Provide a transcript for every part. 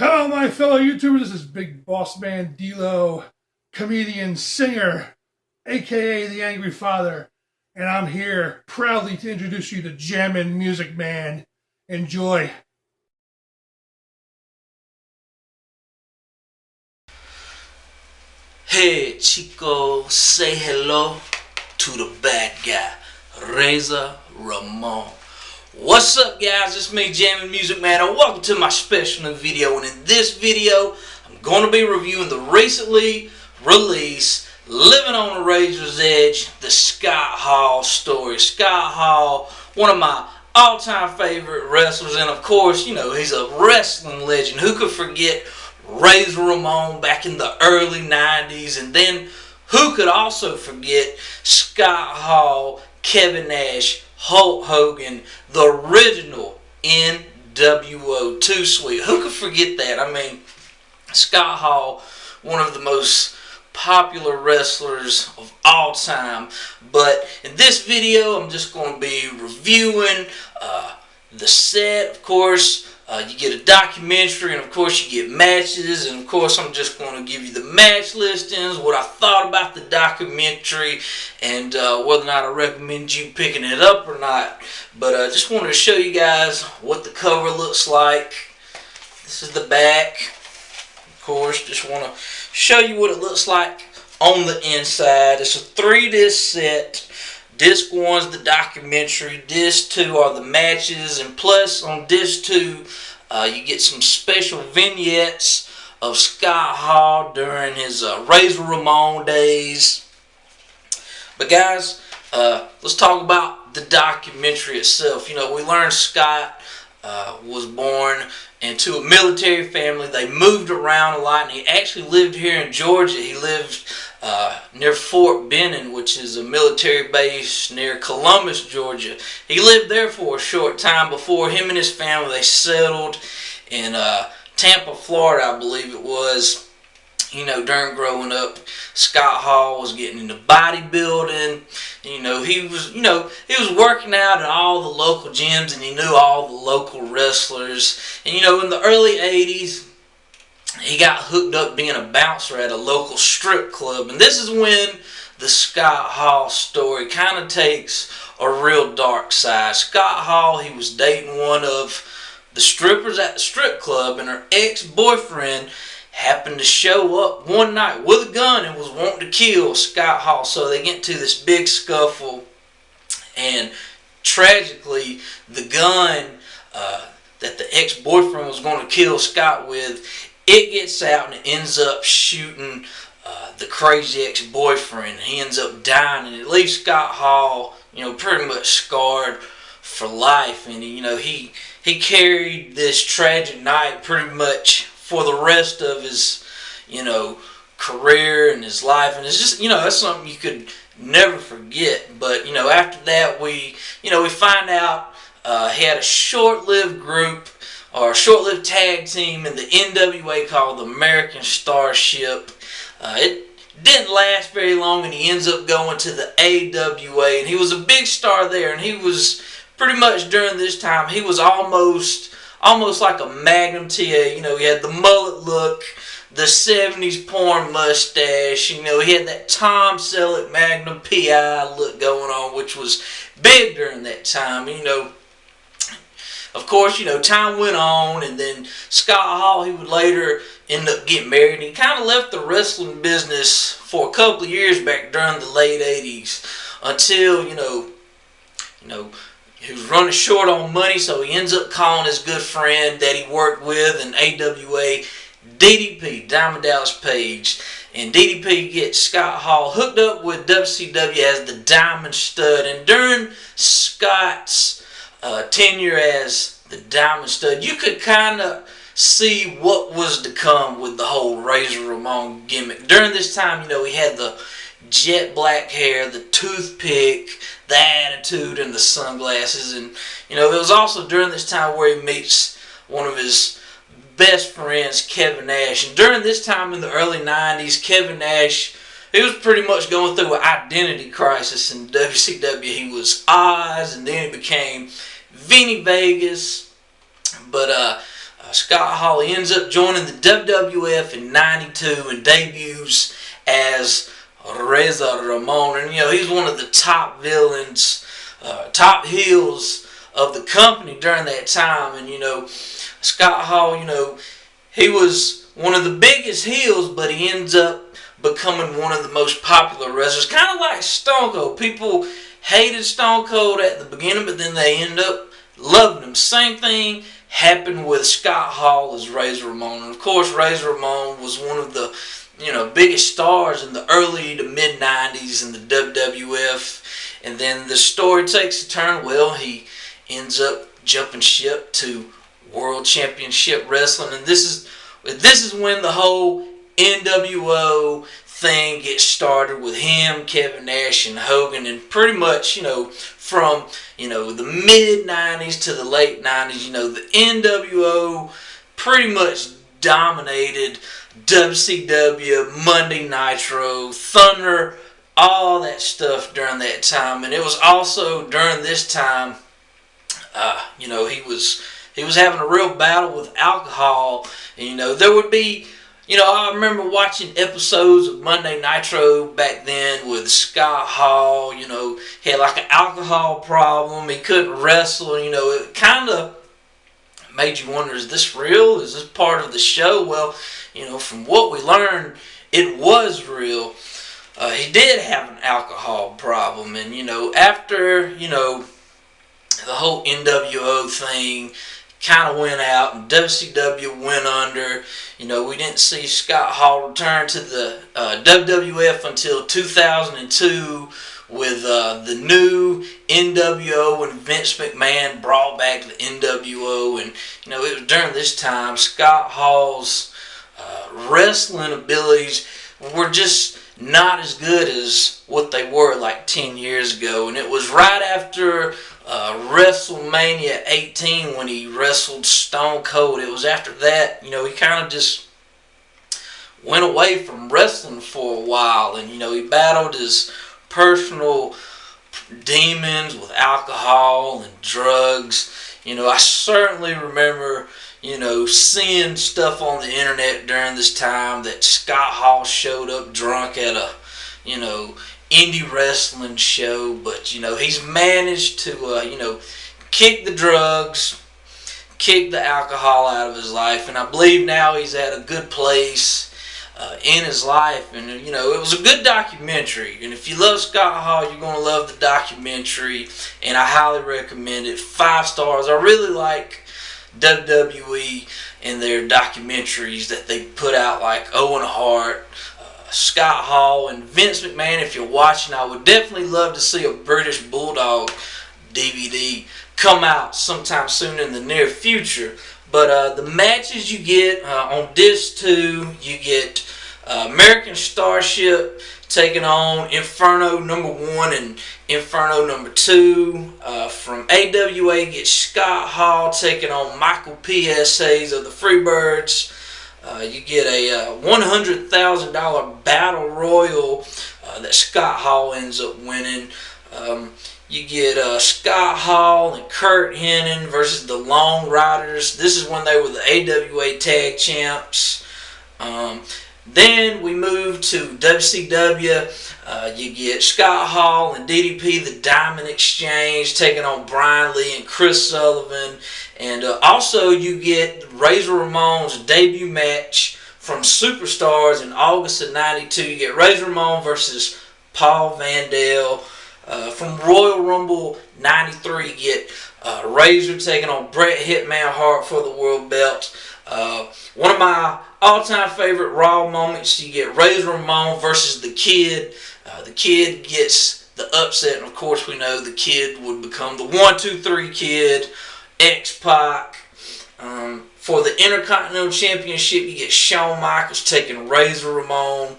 Hello, my fellow YouTubers. This is Big Boss Man D-Lo, comedian, singer, aka the Angry Father, and I'm here proudly to introduce you to Jammin' Music Man. Enjoy. Hey Chico, say hello to the bad guy, Razor Ramon. What's up, guys? It's me, Jammin' Music Man, and welcome to my special video. And in this video, I'm going to be reviewing the recently released Living on the Razor's Edge, the Scott Hall story. Scott Hall, one of my all-time favorite wrestlers, and of course, you know, he's a wrestling legend. Who could forget Razor Ramon back in the early 90s? And then who could also forget Scott Hall, Kevin Nash, Hulk Hogan, the original NWO 2 Sweet? Who could forget that? I mean, Scott Hall, one of the most popular wrestlers of all time. But in this video, I'm just going to be reviewing the set. Of course, you get a documentary, and of course you get matches, and of course I'm just going to give you the match listings, what I thought about the documentary, and whether or not I recommend you picking it up or not. But I just wanted to show you guys what the cover looks like. This is the back. Of course, just want to show you what it looks like on the inside. It's a 3-disc set. Disc 1's the documentary, Disc 2 are the matches, and plus on Disc 2 you get some special vignettes of Scott Hall during his Razor Ramon days. But guys, let's talk about the documentary itself. You know, we learned Scott was born into a military family. They moved around a lot, and he actually lived here in Georgia. He lived near Fort Benning, which is a military base near Columbus, Georgia. He lived there for a short time before him and his family, they settled in Tampa, Florida, I believe it was. You know, during growing up, Scott Hall was getting into bodybuilding. You know, he was working out at all the local gyms, and he knew all the local wrestlers. And you know, in the early 80s, he got hooked up being a bouncer at a local strip club. And this is when the Scott Hall story kind of takes a real dark side. Scott Hall, he was dating one of the strippers at the strip club, and her ex-boyfriend happened to show up one night with a gun and was wanting to kill Scott Hall. So they get into this big scuffle, and tragically, the gun that the ex-boyfriend was going to kill Scott with, it gets out and it ends up shooting the crazy ex-boyfriend. He ends up dying, and it leaves Scott Hall, you know, pretty much scarred for life. And you know, he carried this tragic night pretty much for the rest of his, you know, career and his life. And it's just, you know, that's something you could never forget. But you know, after that, we find out he had a short-lived group, or a short-lived tag team in the NWA called the American Starship. It didn't last very long, and he ends up going to the AWA, and he was a big star there. And he was pretty much, during this time, he was almost like a Magnum TA. You know, he had the mullet look, the 70s porn mustache. You know, he had that Tom Selleck Magnum PI look going on, which was big during that time. You know, of course, you know, time went on, and then Scott Hall, he would later end up getting married. And he kind of left the wrestling business for a couple of years back during the late 80s until, you know, he was running short on money, so he ends up calling his good friend that he worked with in AWA, DDP, Diamond Dallas Page. And DDP gets Scott Hall hooked up with WCW as the Diamond Stud. And during Scott's tenure as the Diamond Stud, you could kind of see what was to come with the whole Razor Ramon gimmick. During this time, you know, he had the jet black hair, the toothpick, the attitude, and the sunglasses. And you know, it was also during this time where he meets one of his best friends, Kevin Nash. And during this time in the early 90s, Kevin Nash, he was pretty much going through an identity crisis in WCW. He was Oz, and then he became Vinny Vegas. But Scott Hall ends up joining the WWF in '92 and debuts as Razor Ramon. And he's one of the top villains, top heels of the company during that time. And Scott Hall, he was one of the biggest heels, but he ends up becoming one of the most popular wrestlers. Kind of like Stone Cold. People hated Stone Cold at the beginning, but then they end up loving him. Same thing happened with Scott Hall as Razor Ramon. And of course, Razor Ramon was one of the biggest stars in the early to mid 90s in the WWF. And then the story takes a turn. Well, he ends up jumping ship to World Championship Wrestling, and this is when the whole NWO thing gets started with him, Kevin Nash, and Hogan. And pretty much from the mid 90s to the late 90s, the NWO pretty much dominated WCW, Monday Nitro, Thunder, all that stuff during that time. And it was also during this time, he was having a real battle with alcohol. And there would be, I remember watching episodes of Monday Nitro back then with Scott Hall. He had like an alcohol problem. He couldn't wrestle. It kind of made you wonder, is this real? Is this part of the show? Well, from what we learned, it was real. He did have an alcohol problem. And, after, the whole NWO thing kind of went out and WCW went under, we didn't see Scott Hall return to the WWF until 2002 with the new NWO, and Vince McMahon brought back the NWO. And it was during this time Scott Hall's wrestling abilities were just not as good as what they were like 10 years ago. And it was right after WrestleMania 18 when he wrestled Stone Cold. It was after that, he kind of just went away from wrestling for a while. And he battled his personal demons with alcohol and drugs. I certainly remember seeing stuff on the internet during this time that Scott Hall showed up drunk at a indie wrestling show. But he's managed to kick the drugs, kick the alcohol out of his life, and I believe now he's at a good place in his life. And it was a good documentary, and if you love Scott Hall, you're going to love the documentary, and I highly recommend it. 5 stars. I really like WWE and their documentaries that they put out, like Owen Hart, Scott Hall, and Vince McMahon. If you're watching, I would definitely love to see a British Bulldog DVD come out sometime soon in the near future. But the matches you get on Disc 2, you get American Starship taking on Inferno #1 and Inferno #2. From AWA, get Scott Hall taking on Michael PSAs of the Freebirds. You get a $100,000 battle royal that Scott Hall ends up winning. You get Scott Hall and Kurt Hennig versus the Long Riders. This is when they were the AWA Tag Champs. Then we move to WCW. You get Scott Hall and DDP, the Diamond Exchange, taking on Brian Lee and Chris Sullivan. And also you get Razor Ramon's debut match from Superstars in August of '92. You get Razor Ramon versus Paul Van Dam. From Royal Rumble '93, you get Razor taking on Bret Hitman Hart for the World Belt. One of my all-time favorite Raw moments, you get Razor Ramon versus the Kid. The Kid gets the upset, and of course we know the Kid would become the 1-2-3 Kid, X-Pac. For the Intercontinental Championship, you get Shawn Michaels taking Razor Ramon.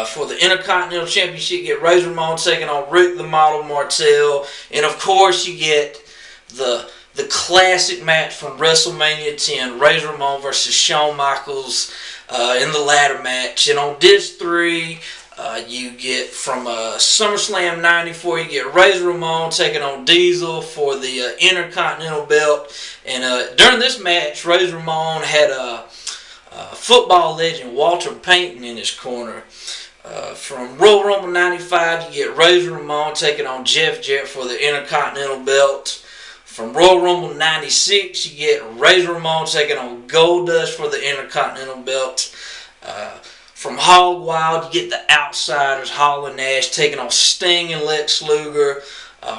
For the Intercontinental Championship, you get Razor Ramon taking on Rick the Model Martel. And of course you get the classic match from WrestleMania 10, Razor Ramon versus Shawn Michaels in the ladder match. And on Disc 3, You get from SummerSlam '94, you get Razor Ramon taking on Diesel for the Intercontinental Belt. And during this match, Razor Ramon had football legend Walter Payton in his corner. From Royal Rumble '95, you get Razor Ramon taking on Jeff Jarrett for the Intercontinental Belt. From Royal Rumble '96, you get Razor Ramon taking on Goldust for the Intercontinental Belt. From Hog Wild, you get the Outsiders, Hall and Nash, taking on Sting and Lex Luger.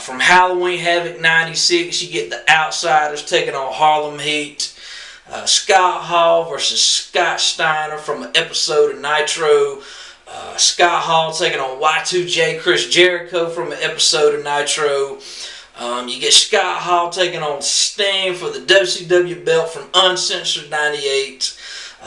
From Halloween Havoc '96, you get the Outsiders taking on Harlem Heat. Scott Hall versus Scott Steiner from an episode of Nitro. Scott Hall taking on Y2J Chris Jericho from an episode of Nitro. You get Scott Hall taking on Sting for the WCW belt from Uncensored '98.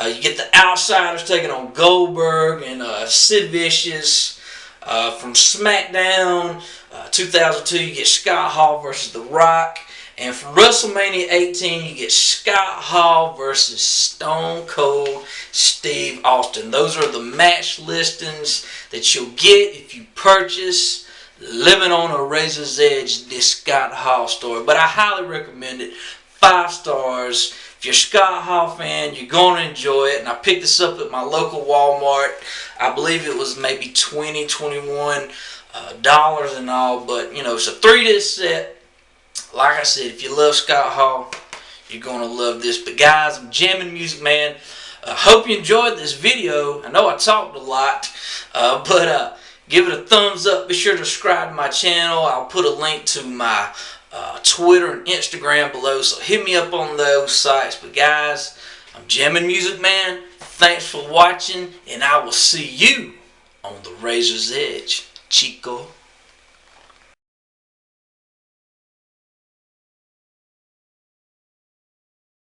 You get the Outsiders taking on Goldberg and Sid Vicious. From SmackDown 2002, you get Scott Hall versus The Rock. And from WrestleMania 18, you get Scott Hall versus Stone Cold Steve Austin. Those are the match listings that you'll get if you purchase Living on a Razor's Edge, this Scott Hall story. But I highly recommend it. 5 stars. If you're a Scott Hall fan, you're going to enjoy it. And I picked this up at my local Walmart. I believe it was maybe $20, $21 and all. But, you know, it's a 3-disc set. Like I said, if you love Scott Hall, you're going to love this. But guys, I'm Jammin' Music Man. Hope you enjoyed this video. I know I talked a lot, but give it a thumbs up. Be sure to subscribe to my channel. I'll put a link to my Twitter and Instagram below, so hit me up on those sites. But guys, I'm Jammin' Music Man. Thanks for watching, and I will see you on the Razor's Edge. Chico.